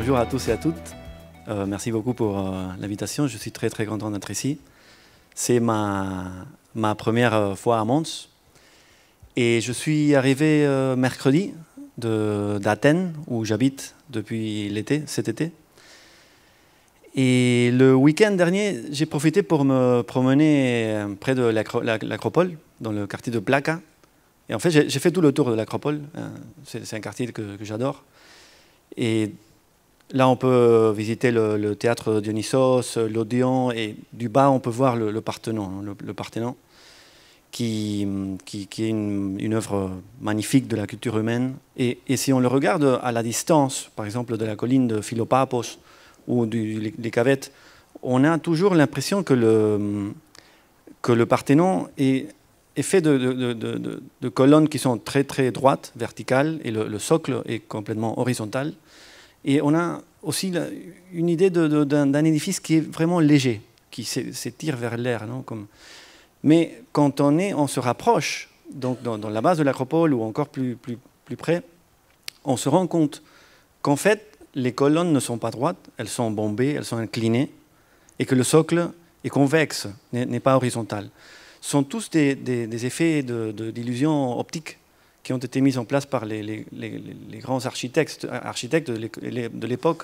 Bonjour à tous et à toutes. Merci beaucoup pour l'invitation. Je suis très content d'être ici. C'est ma première fois à Mons. Et je suis arrivé mercredi d'Athènes, où j'habite depuis cet été. Et le week-end dernier, j'ai profité pour me promener près de l'Acropole, dans le quartier de Plaka. Et en fait, j'ai fait tout le tour de l'Acropole. C'est un quartier que j'adore. Et là, on peut visiter le théâtre Dionysos, l'Odéon, et du bas, on peut voir le Parthénon, le Parthénon, qui est une œuvre magnifique de la culture humaine. Et si on le regarde à la distance, par exemple de la colline de Philopapos ou des Cavettes, on a toujours l'impression que le Parthénon est fait de colonnes qui sont très droites, verticales, et le socle est complètement horizontal. Et on a aussi une idée d'un édifice qui est vraiment léger, qui s'étire vers l'air. Mais quand on se rapproche, donc dans la base de l'Acropole ou encore plus près, on se rend compte qu'en fait, les colonnes ne sont pas droites, elles sont bombées, elles sont inclinées, et que le socle est convexe, n'est pas horizontal. Ce sont tous des effets d'illusion optique qui ont été mis en place par les grands architectes de l'époque,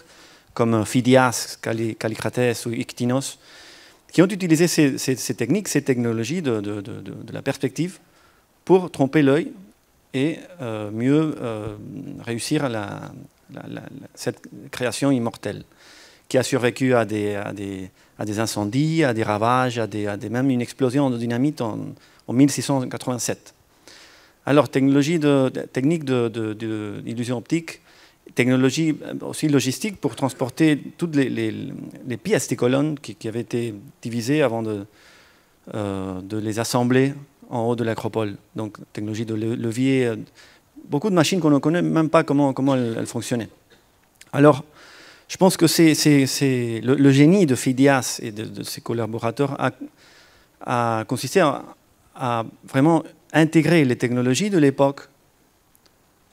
comme Phidias, Kallikrates ou Iktinos, qui ont utilisé ces techniques, ces technologies de la perspective pour tromper l'œil et mieux réussir cette création immortelle, qui a survécu à des incendies, à des ravages, à même une explosion de dynamite en 1687. Alors, technique d'illusion optique, technologie aussi logistique pour transporter toutes les pièces des colonnes qui avaient été divisées avant de les assembler en haut de l'Acropole. Donc, technologie de levier, beaucoup de machines qu'on ne connaît même pas comment elles fonctionnaient. Alors, je pense que c'est le génie de Phidias et de ses collaborateurs a consisté à vraiment intégrer les technologies de l'époque,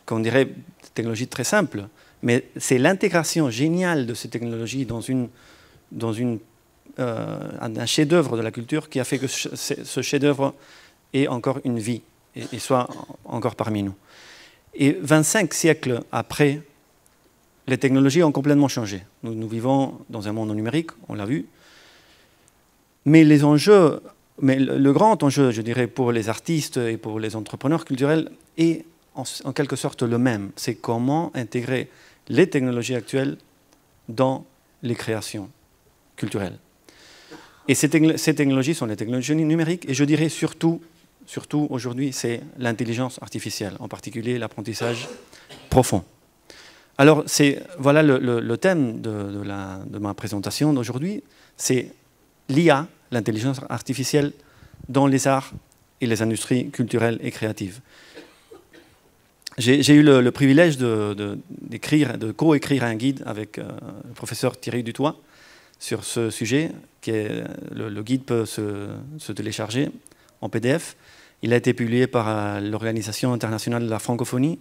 qu'on dirait des technologies très simples, mais c'est l'intégration géniale de ces technologies dans un chef-d'œuvre de la culture qui a fait que ce chef-d'œuvre ait encore une vie et soit encore parmi nous. Et 25 siècles après, les technologies ont complètement changé. Nous vivons dans un monde numérique, on l'a vu, mais les enjeux... Mais le grand enjeu, je dirais, pour les artistes et pour les entrepreneurs culturels est en quelque sorte le même. C'est comment intégrer les technologies actuelles dans les créations culturelles. Et ces technologies sont les technologies numériques, et je dirais surtout aujourd'hui, c'est l'intelligence artificielle, en particulier l'apprentissage profond. Alors, voilà le thème de ma présentation d'aujourd'hui, c'est l'IA, l'intelligence artificielle dans les arts et les industries culturelles et créatives. J'ai eu le privilège de co-écrire un guide avec le professeur Thierry Dutoit sur ce sujet. Le guide peut se télécharger en PDF. Il a été publié par l'Organisation internationale de la francophonie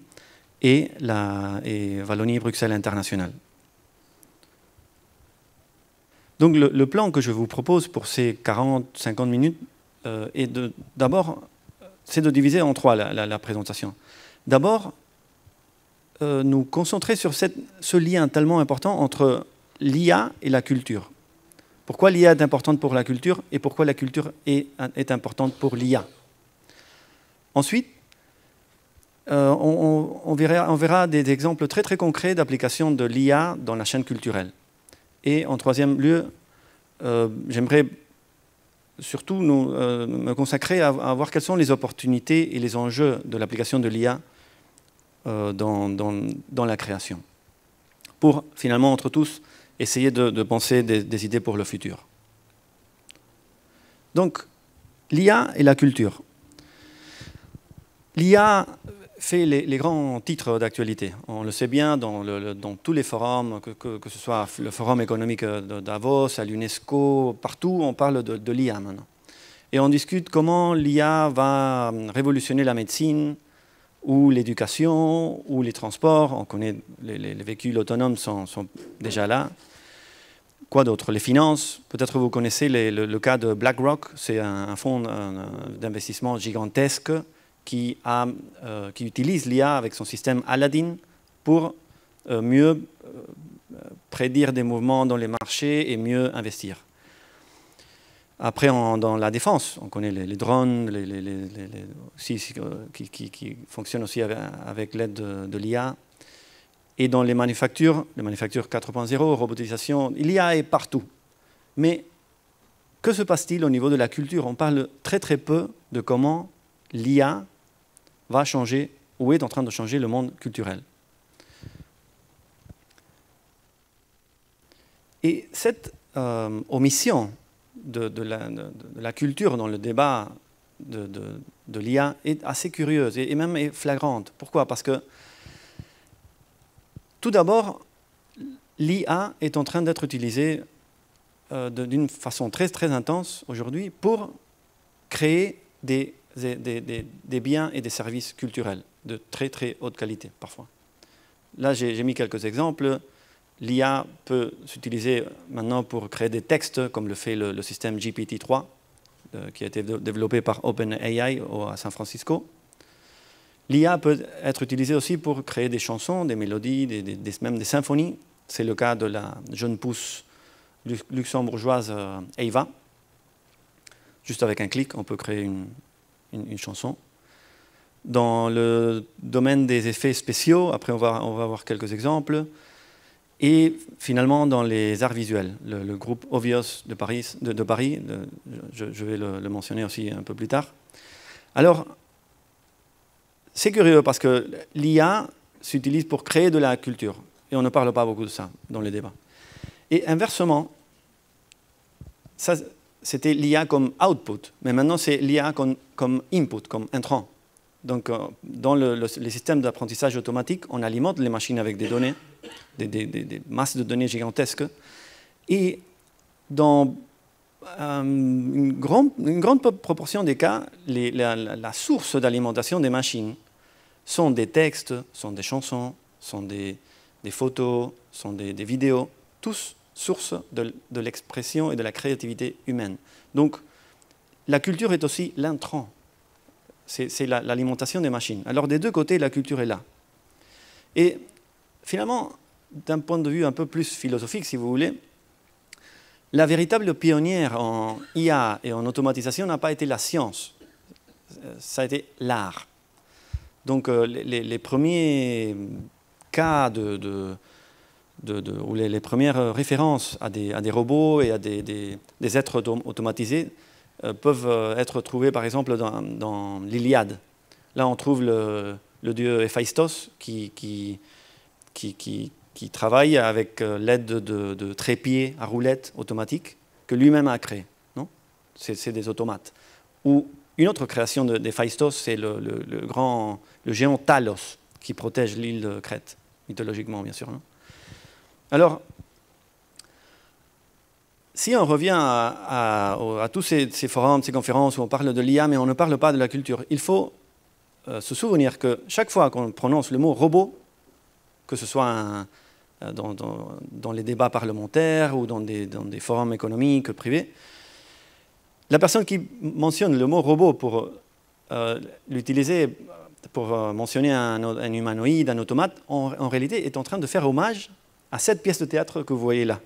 et Wallonie-Bruxelles International. Donc le plan que je vous propose pour ces 40-50 minutes est d'abord, c'est de diviser en trois la présentation. D'abord, nous concentrer sur ce lien tellement important entre l'IA et la culture. Pourquoi l'IA est importante pour la culture et pourquoi la culture est importante pour l'IA. Ensuite, on verra des exemples très concrets d'application de l'IA dans la chaîne culturelle. Et en troisième lieu, j'aimerais surtout me consacrer à voir quelles sont les opportunités et les enjeux de l'application de l'IA dans la création, pour finalement, entre tous, essayer de penser des idées pour le futur. Donc, l'IA et la culture. L'IA fait les grands titres d'actualité. On le sait bien dans tous les forums, que ce soit le forum économique de Davos, à l'UNESCO, partout on parle de l'IA maintenant. Et on discute comment l'IA va révolutionner la médecine, ou l'éducation, ou les transports. On connaît les véhicules autonomes sont déjà là. Quoi d'autre? Les finances. Peut-être vous connaissez le cas de BlackRock. C'est un fonds d'investissement gigantesque qui utilise l'IA avec son système Aladdin pour mieux prédire des mouvements dans les marchés et mieux investir. Après, dans la défense, on connaît les drones qui fonctionnent aussi avec l'aide de l'IA. Et dans les manufactures 4.0, robotisation, l'IA est partout. Mais que se passe-t-il au niveau de la culture? On parle très très peu de comment l'IA va changer ou est en train de changer le monde culturel. Et cette omission de la culture dans le débat de l'IA est assez curieuse et même est flagrante. Pourquoi? Parce que tout d'abord, l'IA est en train d'être utilisée d'une façon très, très intense aujourd'hui pour créer des biens et des services culturels de très, très haute qualité, parfois. Là, j'ai mis quelques exemples. L'IA peut s'utiliser maintenant pour créer des textes, comme le fait le système GPT-3, qui a été développé par OpenAI à San Francisco. L'IA peut être utilisée aussi pour créer des chansons, des mélodies, même des symphonies. C'est le cas de la jeune pousse luxembourgeoise Eva. Juste avec un clic, on peut créer une chanson. Dans le domaine des effets spéciaux, après on va voir quelques exemples. Et finalement, dans les arts visuels, le groupe Obvious de Paris, je vais le mentionner aussi un peu plus tard. Alors, c'est curieux parce que l'IA s'utilise pour créer de la culture. Et on ne parle pas beaucoup de ça dans les débats. Et inversement, c'était l'IA comme output, mais maintenant c'est l'IA comme input, comme intrant. Donc, dans les systèmes d'apprentissage automatique, on alimente les machines avec des données, des masses de données gigantesques. Et dans une grande proportion des cas, la source d'alimentation des machines sont des textes, sont des chansons, sont des photos, sont des vidéos, tous sources de l'expression et de la créativité humaine. Donc, la culture est aussi l'intrant. C'est l'alimentation des machines. Alors, des deux côtés, la culture est là. Et finalement, d'un point de vue un peu plus philosophique, si vous voulez, la véritable pionnière en IA et en automatisation n'a pas été la science, ça a été l'art. Donc, les premiers cas ou les premières références à des robots et à des êtres automatisés peuvent être trouvés, par exemple, dans l'Iliade. Là, on trouve le dieu Héphaïstos qui travaille avec l'aide de trépieds à roulettes automatiques que lui-même a créés. C'est des automates. Ou une autre création d'Héphaïstos, c'est le géant Talos qui protège l'île de Crète, mythologiquement, bien sûr. Alors, si on revient à tous ces forums, ces conférences où on parle de l'IA, mais on ne parle pas de la culture, il faut se souvenir que chaque fois qu'on prononce le mot robot, que ce soit dans les débats parlementaires ou dans des forums économiques privés, la personne qui mentionne le mot robot pour l'utiliser pour mentionner un humanoïde, un automate, en réalité est en train de faire hommage à cette pièce de théâtre que vous voyez là.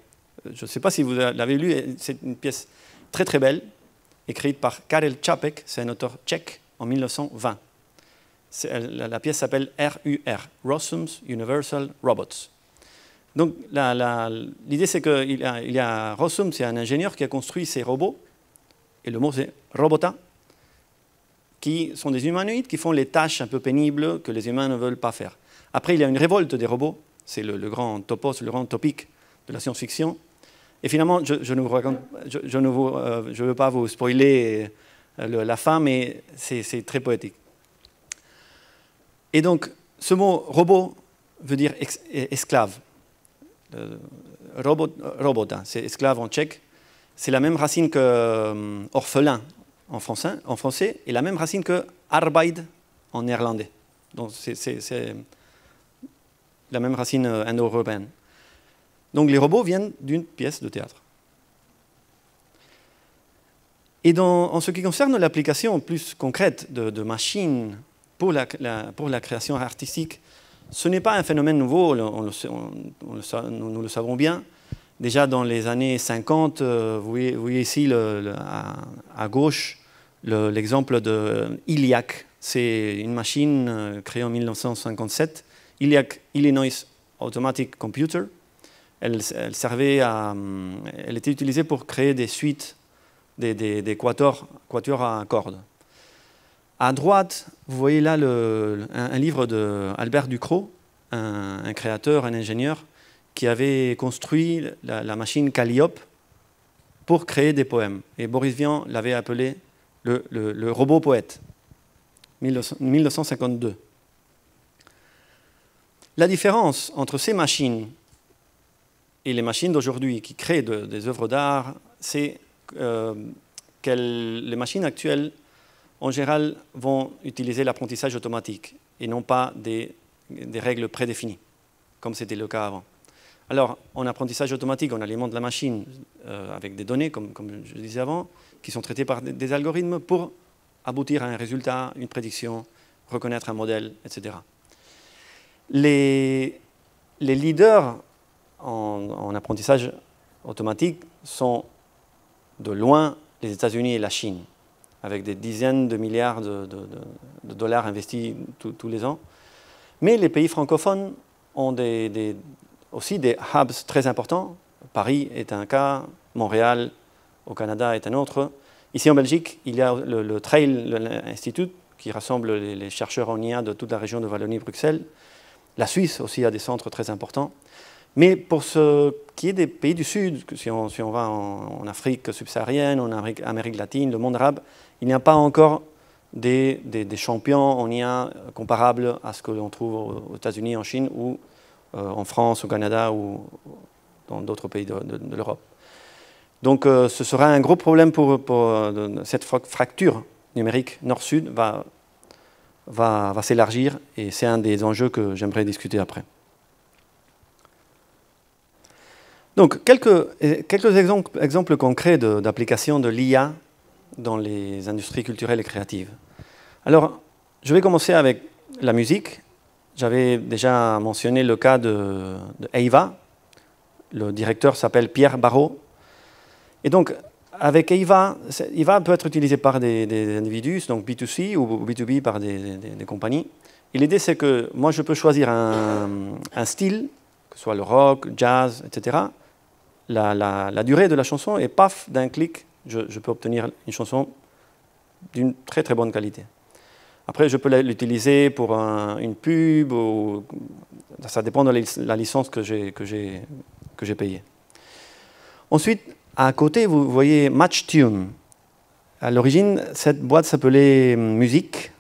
Je ne sais pas si vous l'avez lu, c'est une pièce très très belle, écrite par Karel Čapek, c'est un auteur tchèque, en 1920. La pièce s'appelle RUR, Rossum's Universal Robots. Donc l'idée c'est qu'il y a Rossum, c'est un ingénieur qui a construit ces robots, et le mot c'est robota, qui sont des humanoïdes qui font les tâches un peu pénibles que les humains ne veulent pas faire. Après, il y a une révolte des robots, c'est le grand topos, le grand topic de la science-fiction. Et finalement, je ne veux pas vous spoiler la fin, mais c'est très poétique. Et donc, ce mot robot veut dire esclave. Robota, c'est esclave en tchèque. C'est la même racine que orphelin en français, et la même racine que arbeid en néerlandais. Donc c'est la même racine indo-européenne. Donc les robots viennent d'une pièce de théâtre. Et en ce qui concerne l'application plus concrète de machines pour la création artistique, ce n'est pas un phénomène nouveau, nous le savons bien. Déjà dans les années 50, vous voyez ici à gauche l'exemple de ELIAC. C'est une machine créée en 1957, ELIAC, Illinois Automatic Computer. Elle était utilisée pour créer des suites, des quatuors à cordes. À droite, vous voyez là un livre d'Albert Ducrot, un créateur, un ingénieur, qui avait construit la machine Calliope pour créer des poèmes. Et Boris Vian l'avait appelé le robot poète, 1952. La différence entre ces machines et les machines d'aujourd'hui qui créent des œuvres d'art, c'est que les machines actuelles, en général, vont utiliser l'apprentissage automatique et non pas des règles prédéfinies, comme c'était le cas avant. Alors, en apprentissage automatique, on alimente la machine avec des données, comme je disais avant, qui sont traitées par des algorithmes pour aboutir à un résultat, une prédiction, reconnaître un modèle, etc. Les leaders en apprentissage automatique sont de loin les États-Unis et la Chine, avec des dizaines de milliards de dollars investis tous les ans. Mais les pays francophones ont aussi des hubs très importants. Paris est un cas, Montréal au Canada est un autre. Ici en Belgique, il y a le Trail Institute qui rassemble les chercheurs en IA de toute la région de Wallonie-Bruxelles. La Suisse aussi a des centres très importants. Mais pour ce qui est des pays du Sud, si on va en Afrique subsaharienne, en Amérique latine, le monde arabe, il n'y a pas encore des champions en IA comparables à ce que l'on trouve aux États-Unis, en Chine ou en France, au Canada ou dans d'autres pays de l'Europe. Donc ce sera un gros problème pour cette fracture numérique nord-sud va s'élargir et c'est un des enjeux que j'aimerais discuter après. Donc quelques exemples concrets d'application de l'IA dans les industries culturelles et créatives. Alors, je vais commencer avec la musique. J'avais déjà mentionné le cas de EIVA. Le directeur s'appelle Pierre Barrault. Et donc, avec EIVA peut être utilisé par des individus, donc B2C ou B2B par des compagnies. Et l'idée, c'est que moi, je peux choisir un style, que ce soit le rock, jazz, etc. La durée de la chanson, et paf, d'un clic, je peux obtenir une chanson d'une très très bonne qualité. Après, je peux l'utiliser pour une pub, ça dépend de la licence que j'ai payée. Ensuite, à côté, vous voyez MatchTune. À l'origine, cette boîte s'appelait Musique.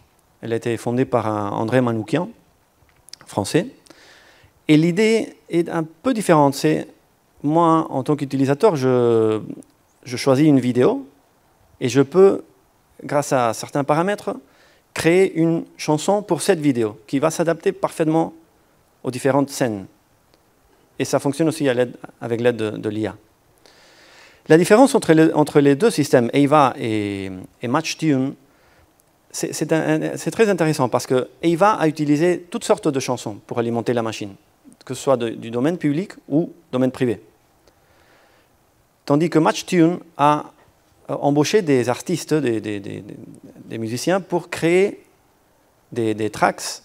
Elle a été fondée par André Manoukian, français. Et l'idée est un peu différente. C'est moi, en tant qu'utilisateur, je choisis une vidéo et je peux, grâce à certains paramètres, créer une chanson pour cette vidéo qui va s'adapter parfaitement aux différentes scènes. Et ça fonctionne aussi avec l'aide de l'IA. La différence entre les deux systèmes, EIVA et MatchTune, c'est très intéressant parce que EIVA a utilisé toutes sortes de chansons pour alimenter la machine, que ce soit du domaine public ou domaine privé. Tandis que MatchTune a embauché des artistes, des musiciens pour créer des tracks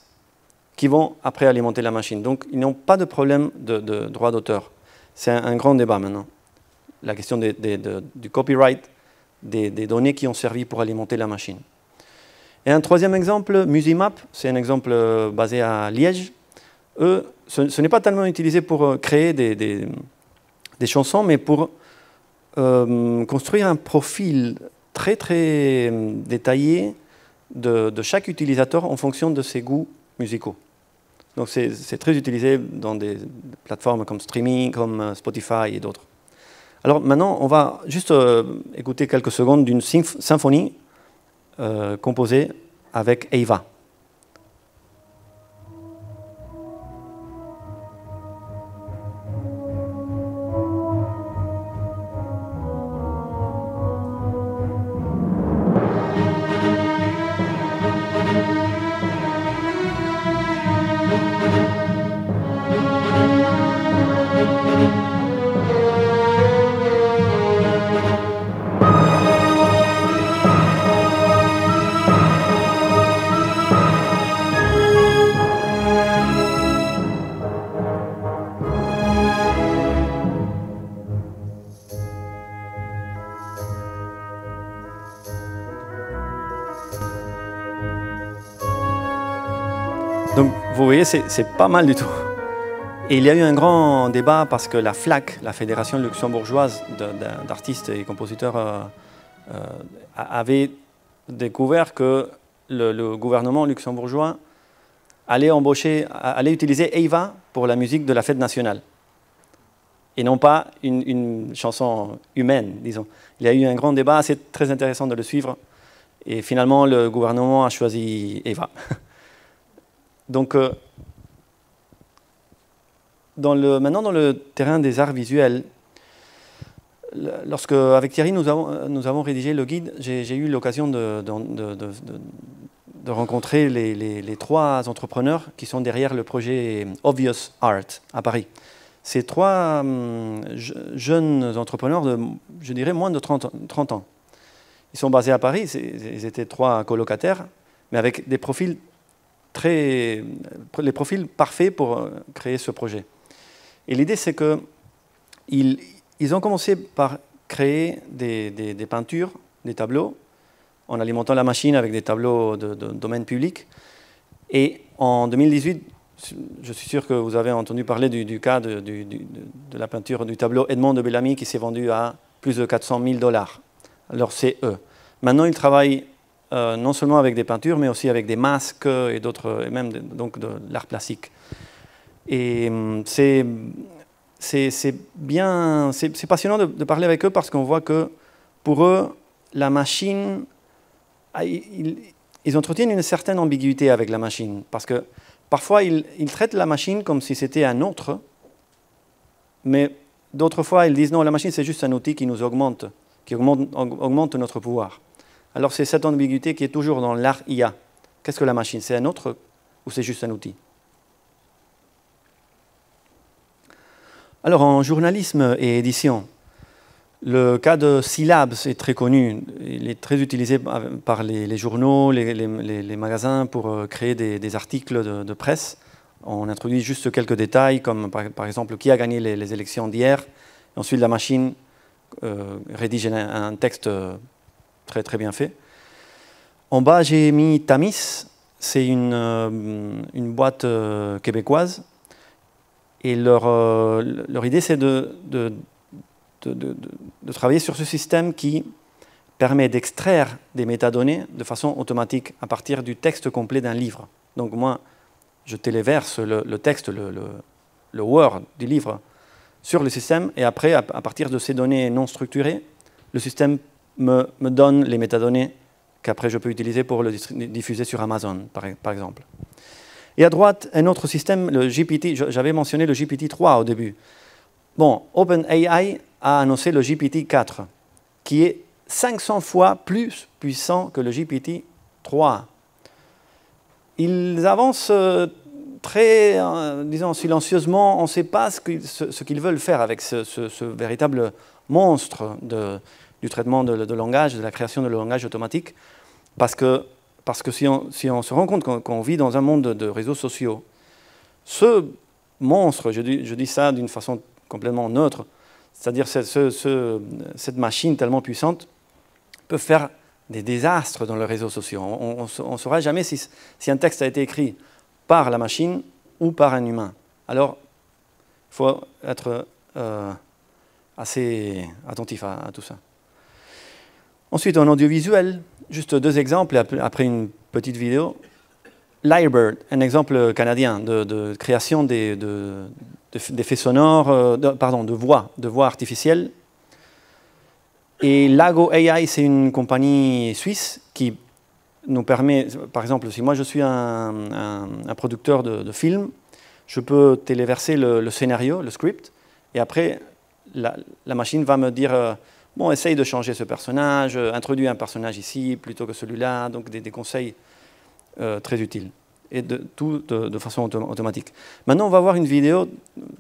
qui vont après alimenter la machine. Donc ils n'ont pas de problème de droit d'auteur. C'est un grand débat maintenant. La question du copyright, des données qui ont servi pour alimenter la machine. Et un troisième exemple, Musimap, c'est un exemple basé à Liège. Eux, ce n'est pas tellement utilisé pour créer des chansons, mais pour construire un profil très très détaillé de chaque utilisateur en fonction de ses goûts musicaux. Donc c'est très utilisé dans des plateformes comme streaming, comme Spotify et d'autres. Alors maintenant, on va juste écouter quelques secondes d'une symphonie composée avec EIVA. Donc vous voyez, c'est pas mal du tout. Et il y a eu un grand débat parce que la FLAC, la Fédération luxembourgeoise d'artistes et compositeurs, avait découvert que le gouvernement luxembourgeois allait utiliser EIVA pour la musique de la fête nationale. Et non pas une chanson humaine, disons. Il y a eu un grand débat, c'est très intéressant de le suivre. Et finalement, le gouvernement a choisi EIVA. Donc, maintenant, dans le terrain des arts visuels, avec Thierry, nous avons rédigé le guide, j'ai eu l'occasion de rencontrer les 3 entrepreneurs qui sont derrière le projet Obvious Art à Paris. Ces 3 jeunes entrepreneurs de, je dirais, moins de 30 ans. Ils sont basés à Paris, ils étaient 3 colocataires, mais avec des profils les profils parfaits pour créer ce projet. Et l'idée, c'est qu'ils ont commencé par créer des peintures, des tableaux, en alimentant la machine avec des tableaux de domaine public. Et en 2018, je suis sûr que vous avez entendu parler du cas de la peinture du tableau Edmond de Bellamy qui s'est vendu à plus de 400 000 $. Alors c'est eux. Maintenant, ils travaillent non seulement avec des peintures, mais aussi avec des masques et d'autres, et même donc de l'art plastique. Et c'est passionnant de parler avec eux parce qu'on voit que pour eux, la machine, ils entretiennent une certaine ambiguïté avec la machine. Parce que parfois, ils traitent la machine comme si c'était un autre, mais d'autres fois, ils disent non, la machine, c'est juste un outil qui nous augmente, augmente notre pouvoir. Alors c'est cette ambiguïté qui est toujours dans l'art IA. Qu'est-ce que la machine? C'est un autre ou c'est juste un outil? Alors en journalisme et édition, le cas de Syllabs est très connu. Il est très utilisé par les journaux, les magasins pour créer des articles de presse. On introduit juste quelques détails, comme par exemple qui a gagné les élections d'hier. Ensuite, la machine rédige un texte très, très bien fait. En bas, j'ai mis Tamis. C'est une boîte québécoise. Et leur idée, c'est de travailler sur ce système qui permet d'extraire des métadonnées de façon automatique à partir du texte complet d'un livre. Donc moi, je téléverse le texte, le Word du livre sur le système, et après, à partir de ces données non structurées, le système me donne les métadonnées qu'après je peux utiliser pour le diffuser sur Amazon, par exemple. Et à droite, un autre système, le GPT, j'avais mentionné le GPT-3 au début. Bon, OpenAI a annoncé le GPT-4, qui est 500 fois plus puissant que le GPT-3. Ils avancent très, disons, silencieusement. On ne sait pas ce qu'ils veulent faire avec ce véritable monstre du traitement de langage, de la création de langage automatique. Parce que si on se rend compte qu'on vit dans un monde de réseaux sociaux, ce monstre, je dis ça d'une façon complètement neutre, c'est-à-dire cette machine tellement puissante peut faire des désastres dans les réseaux sociaux. On ne saura jamais si un texte a été écrit par la machine ou par un humain. Alors, il faut être assez attentif à tout ça. Ensuite, en audiovisuel, juste 2 exemples après une petite vidéo. Lyrebird, un exemple canadien de création d'effets sonores, de voix artificielles. Et Lago AI, c'est une compagnie suisse qui nous permet, par exemple, si moi je suis un producteur de films, je peux téléverser le scénario, le script, et après, la machine va me dire bon, essaye de changer ce personnage, introduis un personnage ici plutôt que celui-là, donc des conseils très utiles. Et tout de façon automatique. Maintenant, on va voir une vidéo,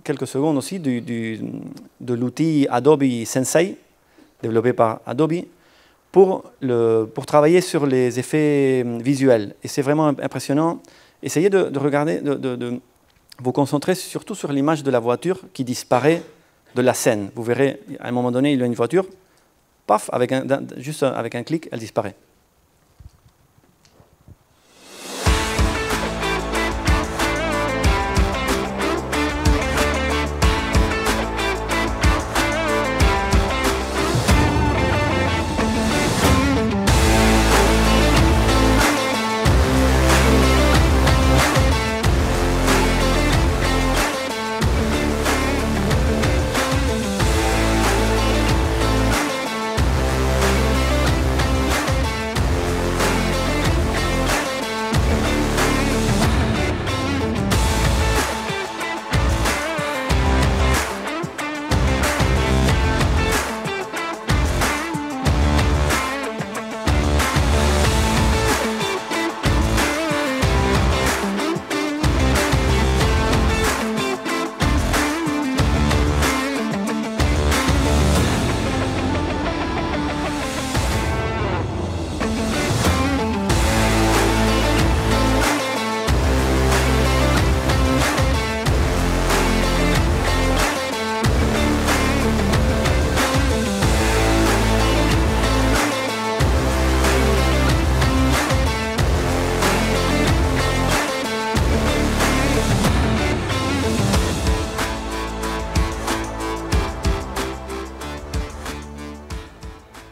quelques secondes aussi, de l'outil Adobe Sensei, développé par Adobe, pour travailler sur les effets visuels. Et c'est vraiment impressionnant. Essayez de regarder, de vous concentrer surtout sur l'image de la voiture qui disparaît de la scène. Vous verrez, à un moment donné, il y a une voiture, paf, juste avec un clic, elle disparaît.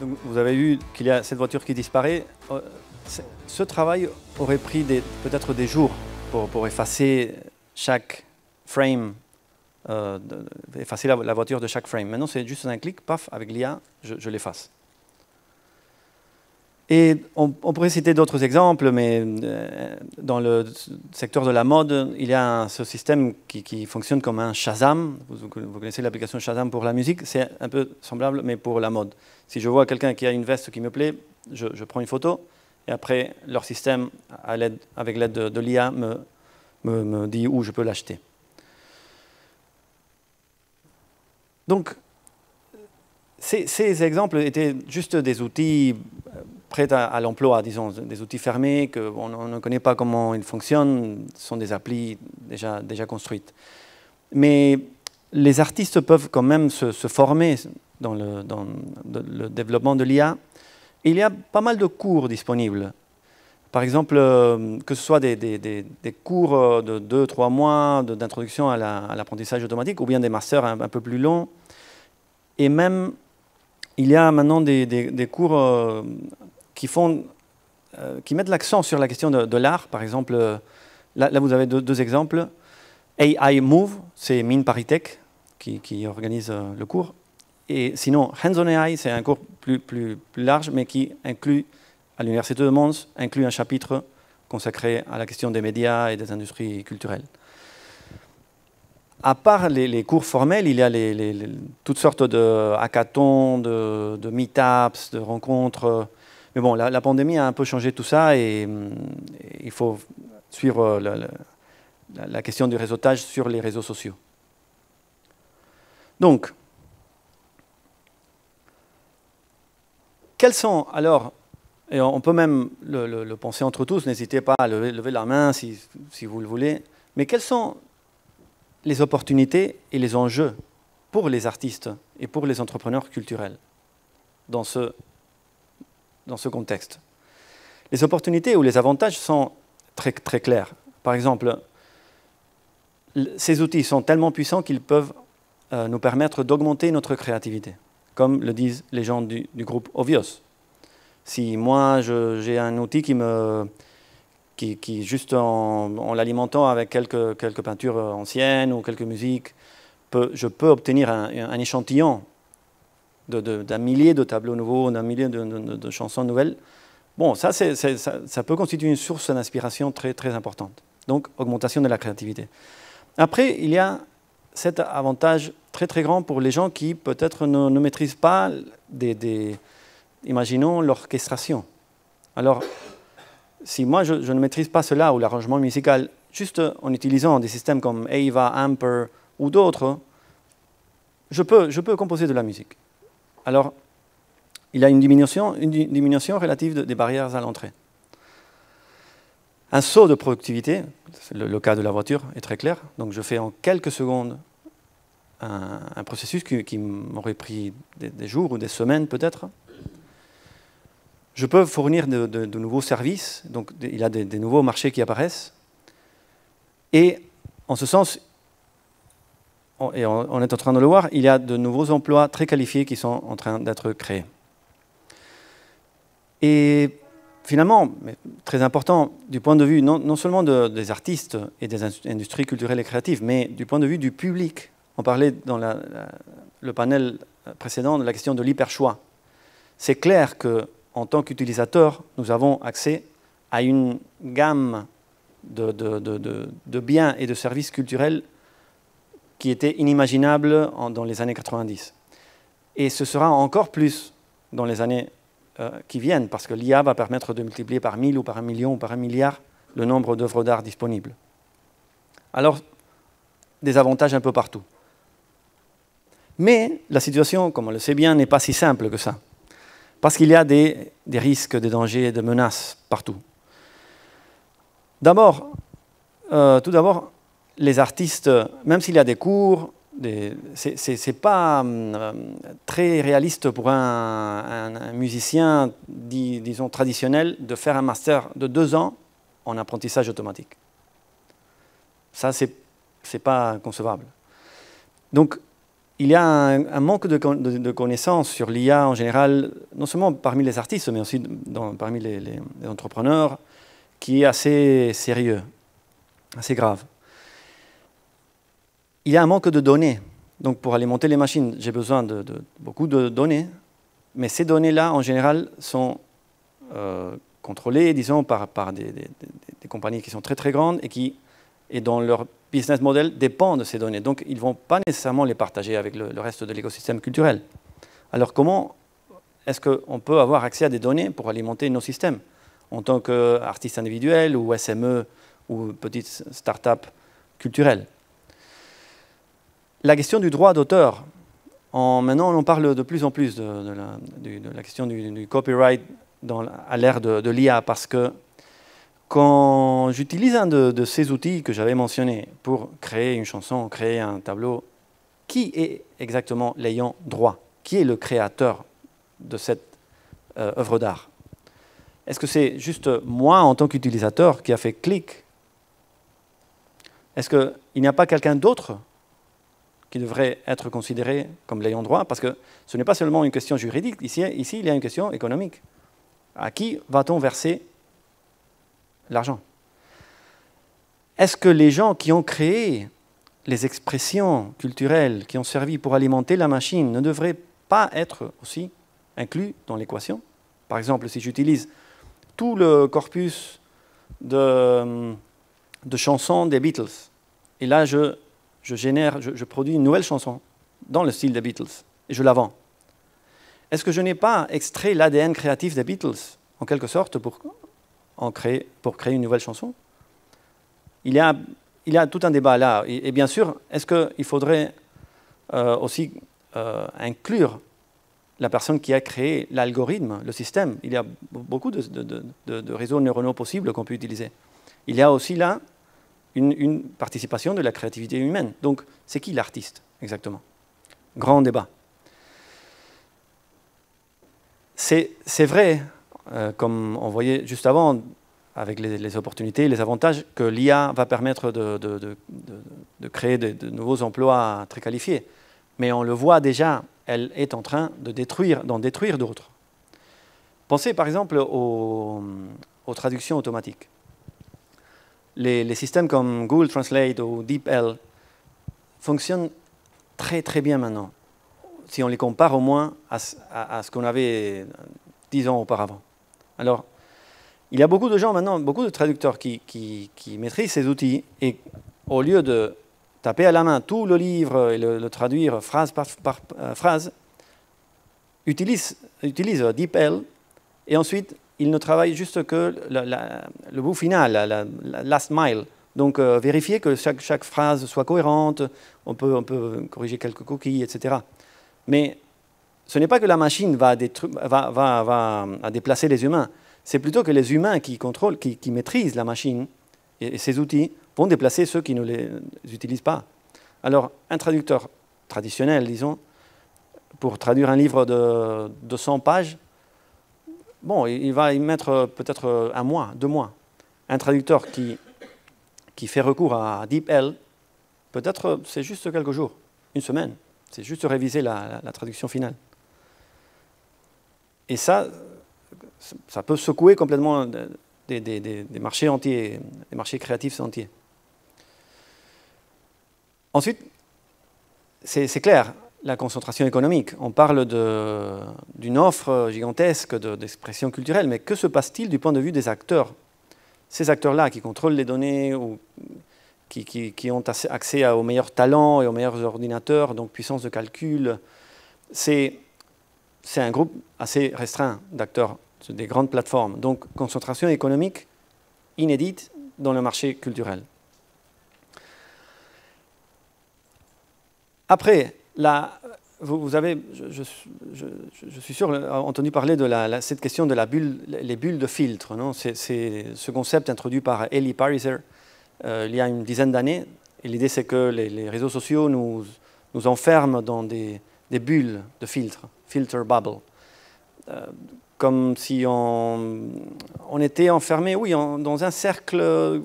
Donc, vous avez vu qu'il y a cette voiture qui disparaît. Ce travail aurait pris peut-être des jours pour effacer chaque frame, effacer la voiture de chaque frame. Maintenant, c'est juste un clic, paf, avec l'IA, je l'efface. Et on pourrait citer d'autres exemples, mais dans le secteur de la mode, il y a ce système qui fonctionne comme un Shazam. Vous connaissez l'application Shazam pour la musique, c'est un peu semblable, mais pour la mode. Si je vois quelqu'un qui a une veste qui me plaît, je prends une photo, et après, leur système, avec l'aide de l'IA, me dit où je peux l'acheter. Donc, ces exemples étaient juste des outils prêts à l'emploi, disons, des outils fermés qu'on ne connaît pas comment ils fonctionnent, ce sont des applis déjà construites. Mais les artistes peuvent quand même se former dans le développement de l'IA. Il y a pas mal de cours disponibles. Par exemple, que ce soit des cours de 2-3 mois d'introduction à l'apprentissage automatique, ou bien des masters un peu plus longs. Et même, il y a maintenant des cours qui mettent l'accent sur la question de l'art. Par exemple, là vous avez deux exemples. AI Move, c'est Mine Paris-Tech qui organise le cours. Et sinon, Hands on AI, c'est un cours plus large, mais qui inclut, à l'Université de Mons, inclut un chapitre consacré à la question des médias et des industries culturelles. À part les cours formels, il y a toutes sortes de hackathons, de meetups, de rencontres. Mais bon, la pandémie a un peu changé tout ça et il faut suivre la question du réseautage sur les réseaux sociaux. Donc, quels sont alors, et on peut même le penser entre tous, n'hésitez pas à lever la main si vous le voulez, mais quels sont les opportunités et les enjeux pour les artistes et pour les entrepreneurs culturels dans ce contexte? Les opportunités ou les avantages sont très clairs. Par exemple, ces outils sont tellement puissants qu'ils peuvent nous permettre d'augmenter notre créativité, comme le disent les gens du groupe Obvious. Si moi, j'ai un outil qui juste en l'alimentant avec quelques peintures anciennes ou quelques musiques, je peux obtenir un échantillon d'un millier de tableaux nouveaux, d'un millier de chansons nouvelles. Bon, ça peut constituer une source d'inspiration très importante. Donc, augmentation de la créativité. Après, il y a cet avantage très grand pour les gens qui peut-être ne maîtrisent pas imaginons l'orchestration. Alors, si moi je ne maîtrise pas cela ou l'arrangement musical, juste en utilisant des systèmes comme Ava, Ampere ou d'autres, je peux composer de la musique. Alors, il y a une diminution relative des barrières à l'entrée. Un saut de productivité, le cas de la voiture est très clair, donc je fais en quelques secondes un processus qui m'aurait pris des jours ou des semaines peut-être. Je peux fournir de nouveaux services, donc il y a des nouveaux marchés qui apparaissent. Et en ce sens, et on est en train de le voir, il y a de nouveaux emplois très qualifiés qui sont en train d'être créés. Et finalement, très important, du point de vue non seulement des artistes et des industries culturelles et créatives, mais du point de vue du public. On parlait dans le panel précédent de la question de l'hyperchoix. C'est clair qu'en tant qu'utilisateur, nous avons accès à une gamme de biens et de services culturels qui était inimaginable dans les années 90. Et ce sera encore plus dans les années qui viennent, parce que l'IA va permettre de multiplier par 1000 ou par 1 million ou par 1 milliard le nombre d'œuvres d'art disponibles. Alors, des avantages un peu partout. Mais la situation, comme on le sait bien, n'est pas si simple que ça. Parce qu'il y a des risques, des dangers, des menaces partout. Tout d'abord, les artistes, même s'il y a des cours, c'est pas très réaliste pour un musicien, disons, traditionnel, de faire un master de 2 ans en apprentissage automatique. Ça, c'est pas concevable. Donc, il y a un manque de connaissances sur l'IA en général non seulement parmi les artistes, mais aussi parmi les entrepreneurs, qui est assez sérieux, assez grave. Il y a un manque de données. Donc pour alimenter les machines, j'ai besoin de beaucoup de données, mais ces données-là, en général, sont contrôlées, disons, par des compagnies qui sont très très grandes et dont leur business model dépend de ces données. Donc ils ne vont pas nécessairement les partager avec le reste de l'écosystème culturel. Alors comment est-ce qu'on peut avoir accès à des données pour alimenter nos systèmes en tant qu'artiste individuel ou SME ou petite start-up culturelle? La question du droit d'auteur, maintenant on en parle de plus en plus de la question du copyright à l'ère de l'IA, parce que quand j'utilise un de ces outils que j'avais mentionnés pour créer une chanson, créer un tableau, qui est exactement l'ayant droit? Qui est le créateur de cette œuvre d'art? Est-ce que c'est juste moi en tant qu'utilisateur qui a fait clic? Est-ce qu'il n'y a pas quelqu'un d'autre qui devrait être considéré comme l'ayant droit? Parce que ce n'est pas seulement une question juridique, ici il y a une question économique. À qui va-t-on verser l'argent? Est-ce que les gens qui ont créé les expressions culturelles qui ont servi pour alimenter la machine ne devraient pas être aussi inclus dans l'équation? Par exemple, si j'utilise tout le corpus de chansons des Beatles, et là je produis une nouvelle chanson dans le style des Beatles, et je la vends. Est-ce que je n'ai pas extrait l'ADN créatif des Beatles, en quelque sorte, pour créer une nouvelle chanson? Il y a tout un débat là. Et bien sûr, est-ce qu'il faudrait aussi inclure la personne qui a créé l'algorithme, le système? Il y a beaucoup de réseaux neuronaux possibles qu'on peut utiliser. Il y a aussi là une participation de la créativité humaine. Donc, c'est qui l'artiste, exactement? Grand débat. C'est vrai, comme on voyait juste avant, avec les opportunités, les avantages, que l'IA va permettre de créer de nouveaux emplois très qualifiés. Mais on le voit déjà, elle est en train d'en détruire d'autres. Pensez par exemple aux traductions automatiques. Les systèmes comme Google Translate ou DeepL fonctionnent très très bien maintenant, si on les compare au moins à ce qu'on avait 10 ans auparavant. Alors, il y a beaucoup de gens maintenant, beaucoup de traducteurs qui maîtrisent ces outils, et au lieu de taper à la main tout le livre et le traduire phrase par phrase, utilisent DeepL, et ensuite ils ne travaillent juste que le bout final, la last mile. Donc vérifier que chaque phrase soit cohérente, on peut corriger quelques coquilles, etc. Mais ce n'est pas que la machine va déplacer les humains, c'est plutôt que les humains qui contrôlent, qui maîtrisent la machine et ses outils vont déplacer ceux qui ne les utilisent pas. Alors, un traducteur traditionnel, disons, pour traduire un livre de 200 pages, bon, il va y mettre peut-être 1 mois, 2 mois. Un traducteur qui fait recours à DeepL, peut-être c'est juste quelques jours, 1 semaine. C'est juste réviser la traduction finale. Et ça peut secouer complètement des marchés entiers, des marchés créatifs entiers. Ensuite, c'est clair, la concentration économique. On parle d'une offre gigantesque d'expression culturelle, mais que se passe-t-il du point de vue des acteurs? Ces acteurs-là qui contrôlent les données ou qui ont accès aux meilleurs talents et aux meilleurs ordinateurs, donc puissance de calcul, c'est un groupe assez restreint d'acteurs, des grandes plateformes. Donc, concentration économique inédite dans le marché culturel. Après, vous avez, je suis sûr, entendu parler de cette question de les bulles de filtre. C'est ce concept introduit par Eli Pariser il y a une dizaine d'années. Et l'idée, c'est que les réseaux sociaux nous enferment dans des bulles de filtre, filter bubble. Comme si on était enfermé, oui, dans un cercle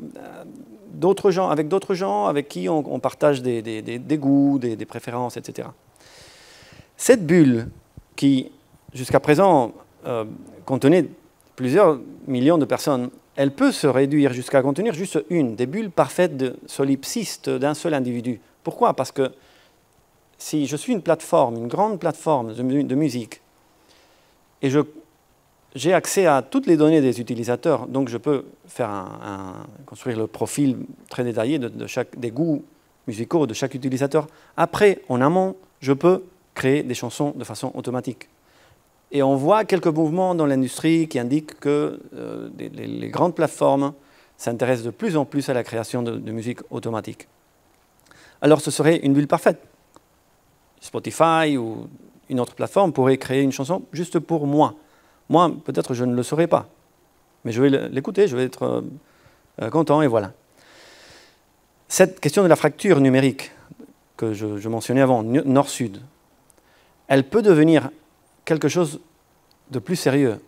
d'autres gens, avec qui on partage des goûts, des préférences, etc. Cette bulle qui jusqu'à présent, contenait plusieurs millions de personnes, elle peut se réduire jusqu'à contenir juste une, des bulles parfaites de solipsistes d'un seul individu. Pourquoi? Parce que si je suis une plateforme, une grande plateforme de musique, et j'ai accès à toutes les données des utilisateurs, donc je peux faire construire le profil très détaillé des goûts musicaux de chaque utilisateur. Après, en amont, je peux créer des chansons de façon automatique. Et on voit quelques mouvements dans l'industrie qui indiquent que les grandes plateformes s'intéressent de plus en plus à la création de musique automatique. Alors ce serait une bulle parfaite. Spotify ou une autre plateforme pourrait créer une chanson juste pour moi. Moi, peut-être je ne le saurais pas, mais je vais l'écouter, je vais être content et voilà. Cette question de la fracture numérique que je mentionnais avant, nord-sud, elle peut devenir quelque chose de plus sérieux.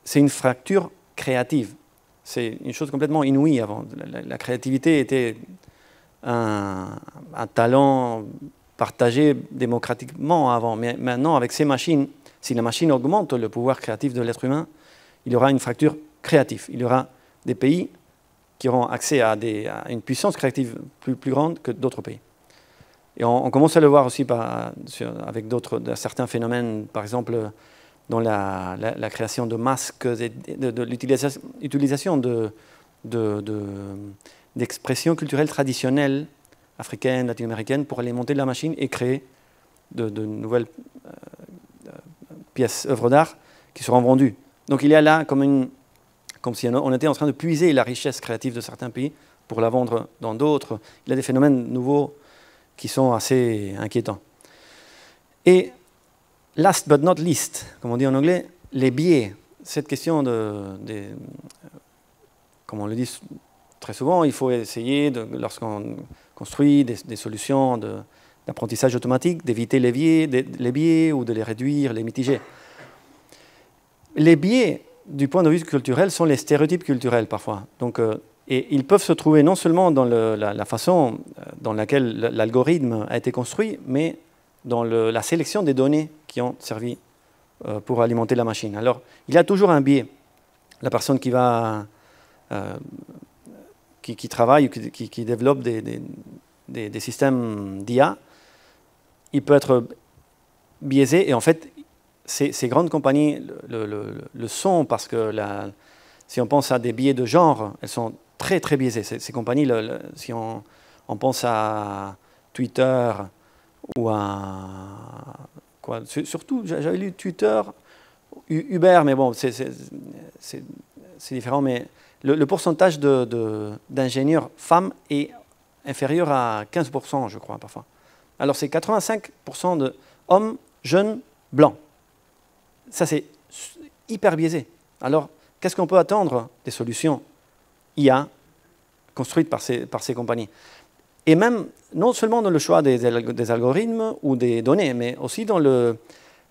C'est une fracture créative. C'est une chose complètement inouïe avant. La créativité était un talent partagé démocratiquement avant. Mais maintenant, avec ces machines, si la machine augmente le pouvoir créatif de l'être humain, il y aura une fracture créative. Il y aura des pays qui auront accès à une puissance créative plus grande que d'autres pays. Et on commence à le voir aussi avec certains phénomènes, par exemple dans la création de masques, de l'utilisation d'expressions culturelles traditionnelles africaines, latino-américaines, pour alimenter la machine et créer de nouvelles pièces, œuvres d'art qui seront vendues. Donc il y a là comme si on était en train de puiser la richesse créative de certains pays pour la vendre dans d'autres. Il y a des phénomènes nouveaux qui sont assez inquiétants. Et last but not least, comme on dit en anglais, les biais. Cette question comme on le dit très souvent, il faut essayer, lorsqu'on construit des solutions d'apprentissage automatique, d'éviter les biais ou de les réduire, les mitiger. Les biais, du point de vue culturel, sont les stéréotypes culturels parfois. Donc, et ils peuvent se trouver non seulement dans la façon dans laquelle l'algorithme a été construit, mais dans la sélection des données qui ont servi pour alimenter la machine. Alors, il y a toujours un biais. La personne qui travaille ou qui développe des systèmes d'IA, il peut être biaisé. Et en fait, ces grandes compagnies le sont parce que si on pense à des biais de genre, elles sont très, très biaisées. Ces compagnies, si on pense à Twitter ou à... surtout, j'avais lu Twitter, Uber, mais bon, c'est différent. Mais le pourcentage d'ingénieurs femmes est inférieur à 15%, je crois, parfois. Alors, c'est 85% d'hommes jeunes blancs. Ça, c'est hyper biaisé. Alors, qu'est-ce qu'on peut attendre des solutions IA construites par ces compagnies? Et même, non seulement dans le choix des algorithmes ou des données, mais aussi dans